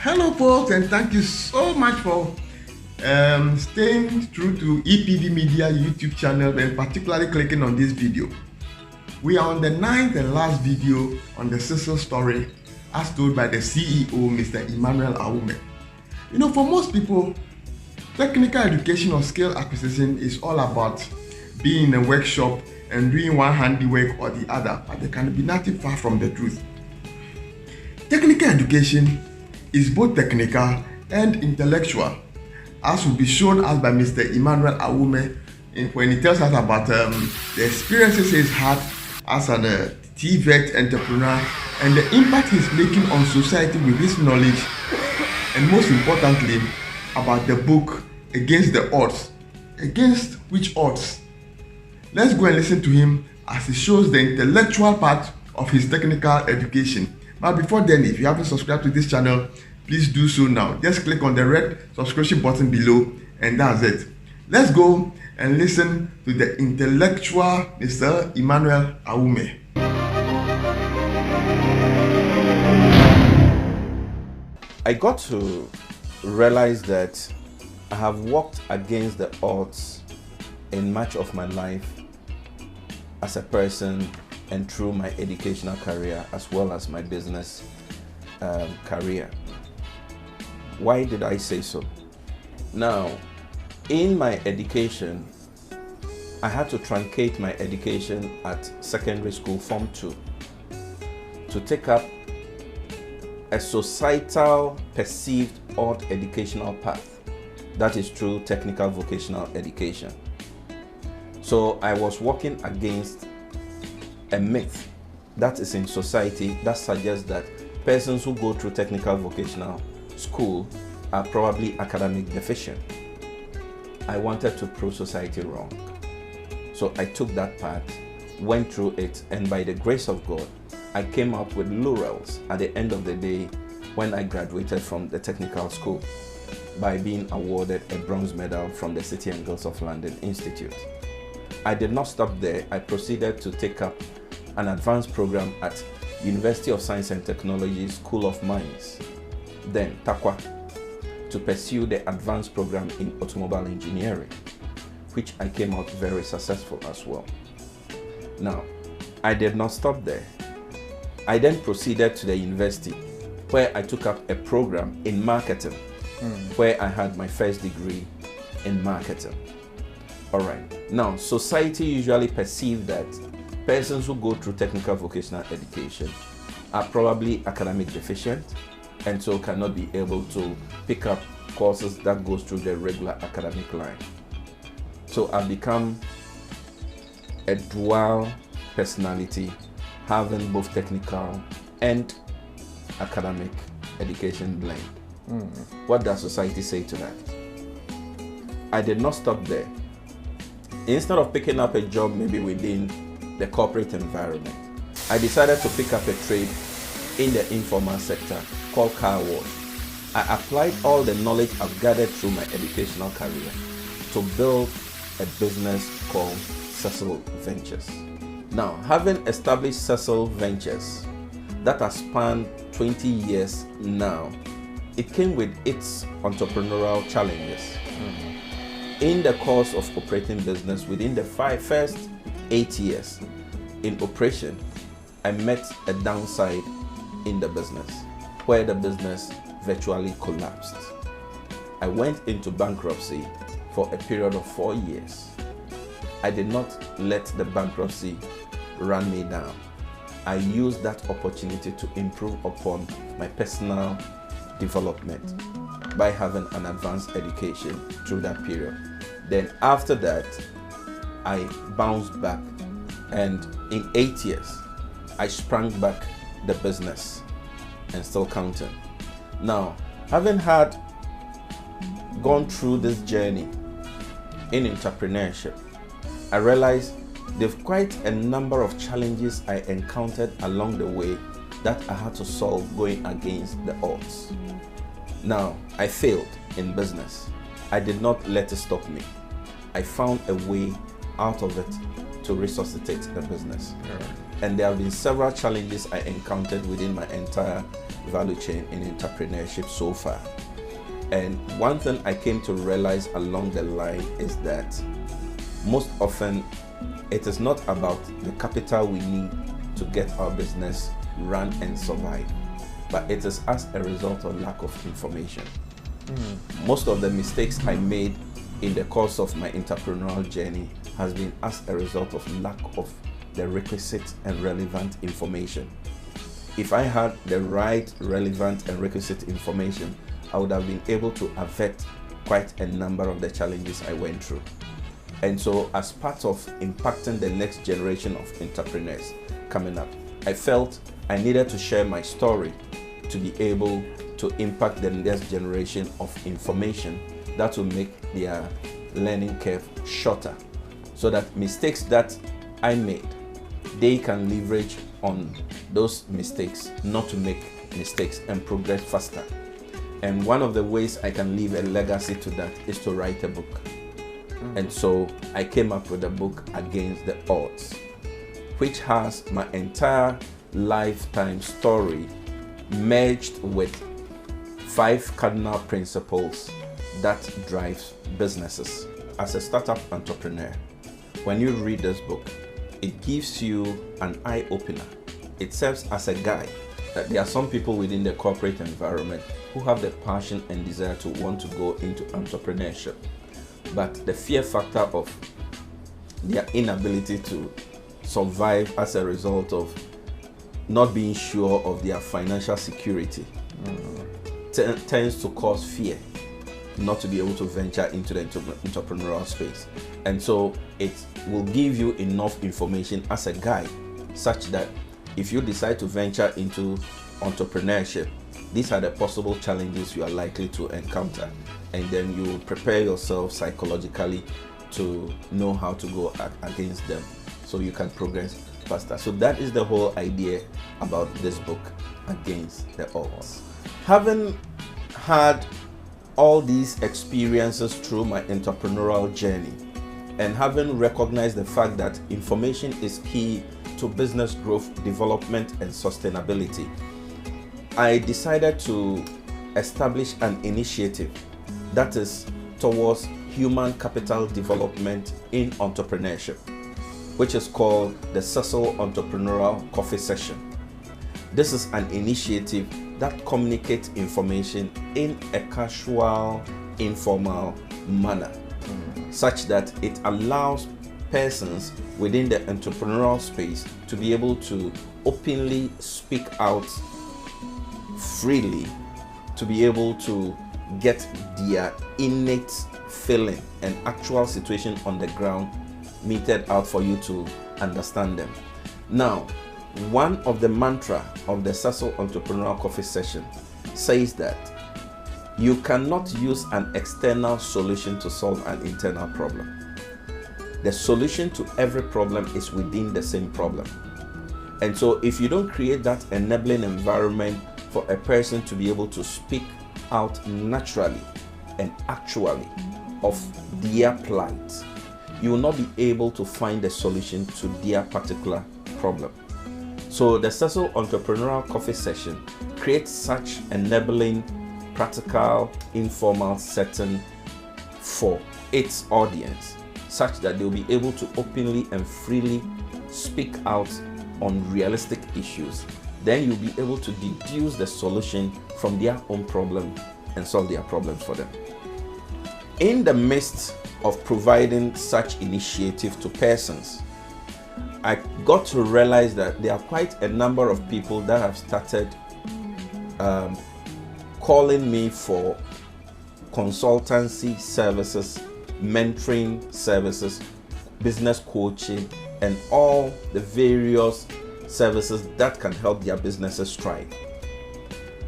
Hello, folks, and thank you so much for staying true to EPD Media YouTube channel and particularly clicking on this video. We are on the 9th and last video on the Sesil story as told by the CEO, Mr. Emmanuel Awumee. You know, for most people, technical education or skill acquisition is all about being in a workshop and doing one handiwork or the other, but they can be nothing far from the truth. Technical education is both technical and intellectual, as will be shown us by Mr. Emmanuel Awumee when he tells us about the experiences he's had as a TVET entrepreneur and the impact he's making on society with his knowledge, and most importantly, about the book Against the Odds. Against which odds? Let's go and listen to him as he shows the intellectual part of his technical education. But before then, if you haven't subscribed to this channel, please do so now. Just click on the red subscription button below and that's it. Let's go and listen to the intellectual Mr. Emmanuel Awumee. I got to realize that I have walked against the odds in much of my life as a person and through my educational career as well as my business career. Why did I say so? Now, in my education, I had to truncate my education at secondary school Form 2 to take up a societal perceived odd educational path, that is through technical vocational education. So I was working against a myth that is in society that suggests that persons who go through technical vocational school are probably academic deficient. I wanted to prove society wrong. So I took that path, went through it, and by the grace of God, I came out with laurels at the end of the day when I graduated from the technical school by being awarded a bronze medal from the City and Guilds of London Institute. I did not stop there. I proceeded to take up an advanced program at University of Science and Technology School of Mines, then TAQUA, to pursue the advanced program in automobile engineering, which I came out very successful as well. Now, I did not stop there. I then proceeded to the university where I took up a program in marketing, where I had my first degree in marketing. All right. Now, society usually perceives that persons who go through technical vocational education are probably academic deficient and so cannot be able to pick up courses that goes through the regular academic line. So I've become a dual personality, having both technical and academic education blend. What does society say to that? I did not stop there. Instead of picking up a job maybe within the corporate environment, I decided to pick up a trade in the informal sector called car wash. I applied all the knowledge I've gathered through my educational career to build a business called Sesil Ventures. Now, having established Sesil Ventures that has spanned 20 years now, it came with its entrepreneurial challenges. In the course of operating business within the first 8 years in operation, I met a downside in the business where the business virtually collapsed. I went into bankruptcy for a period of 4 years. I did not let the bankruptcy run me down. I used that opportunity to improve upon my personal development by having an advanced education through that period. Then after that, I bounced back, and in 8 years, I sprang back the business and still counting. Now, having gone through this journey in entrepreneurship, I realized there's quite a number of challenges I encountered along the way that I had to solve going against the odds. Now, I failed in business. I did not let it stop me. I found a way out of it to resuscitate the business. And there have been several challenges I encountered within my entire value chain in entrepreneurship so far. And one thing I came to realize along the line is that most often it is not about the capital we need to get our business run and survive, but it is as a result of lack of information. Most of the mistakes I made in the course of my entrepreneurial journey has been as a result of lack of the requisite and relevant information. If I had the right, relevant and requisite information, I would have been able to avert quite a number of the challenges I went through. And so as part of impacting the next generation of entrepreneurs coming up, I felt I needed to share my story to be able to impact the next generation of information that will make their learning curve shorter, so that mistakes that I made, they can leverage on those mistakes not to make mistakes and progress faster. And one of the ways I can leave a legacy to that is to write a book. And so I came up with a book, Against the Odds, which has my entire lifetime story merged with 5 cardinal principles that drives businesses. As a startup entrepreneur, when you read this book, it gives you an eye-opener. It serves as a guide that there are some people within the corporate environment who have the passion and desire to want to go into entrepreneurship, but the fear factor of their inability to survive as a result of not being sure of their financial security tends to cause fear not to be able to venture into the entrepreneurial space. And so it will give you enough information as a guide, such that if you decide to venture into entrepreneurship, these are the possible challenges you are likely to encounter, and then you prepare yourself psychologically to know how to go against them so you can progress faster. So that is the whole idea about this book, Against the Odds. Having had all these experiences through my entrepreneurial journey, and having recognized the fact that information is key to business growth, development, and sustainability, I decided to establish an initiative that is towards human capital development in entrepreneurship, which is called the Sesil Entrepreneurial Coffee Session. This is an initiative that communicates information in a casual, informal manner, such that it allows persons within the entrepreneurial space to be able to openly speak out freely, to be able to get their innate feeling and actual situation on the ground meted out for you to understand them. Now, one of the mantra of the Sesil Entrepreneurial Coffee Session says that you cannot use an external solution to solve an internal problem. The solution to every problem is within the same problem. And so if you don't create that enabling environment for a person to be able to speak out naturally and actually of their plight, you will not be able to find a solution to their particular problem. So the Sesil Entrepreneurial Coffee Session creates such enabling, practical, informal setting for its audience, such that they'll be able to openly and freely speak out on realistic issues. Then you'll be able to deduce the solution from their own problem and solve their problems for them. In the midst of providing such initiative to persons, I got to realize that there are quite a number of people that have started calling me for consultancy services, mentoring services, business coaching, and all the various services that can help their businesses thrive.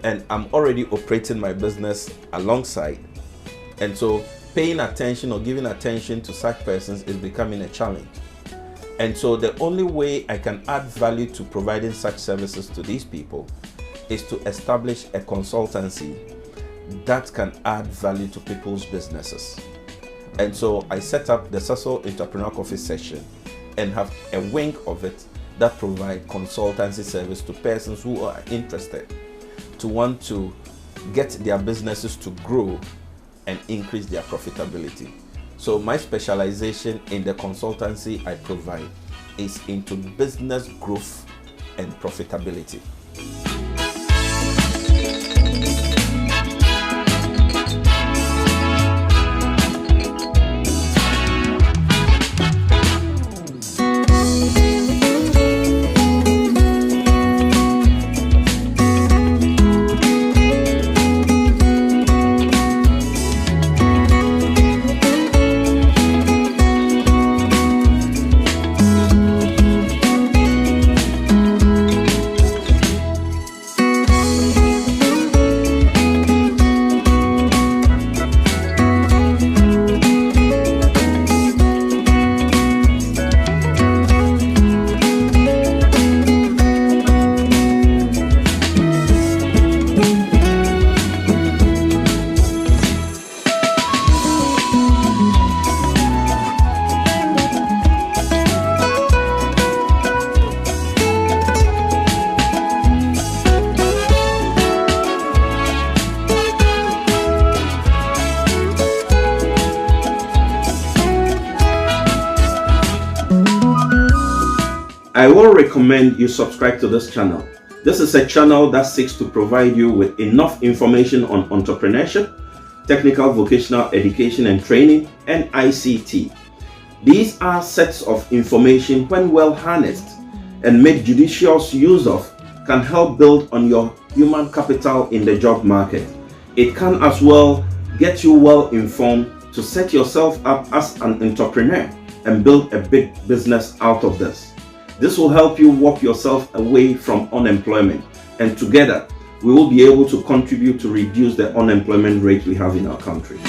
And I'm already operating my business alongside. And so paying attention or giving attention to such persons is becoming a challenge. And so the only way I can add value to providing such services to these people is to establish a consultancy that can add value to people's businesses. And so I set up the Sesil Entrepreneurial Coffee Session and have a wing of it that provide consultancy service to persons who are interested to want to get their businesses to grow and increase their profitability. So my specialization in the consultancy I provide is into business growth and profitability. I will recommend you subscribe to this channel. This is a channel that seeks to provide you with enough information on entrepreneurship, technical vocational education and training, and ICT. These are sets of information, when well harnessed and made judicious use of, can help build on your human capital in the job market. It can as well get you well informed to set yourself up as an entrepreneur and build a big business out of this. This will help you walk yourself away from unemployment, and together we will be able to contribute to reduce the unemployment rate we have in our country.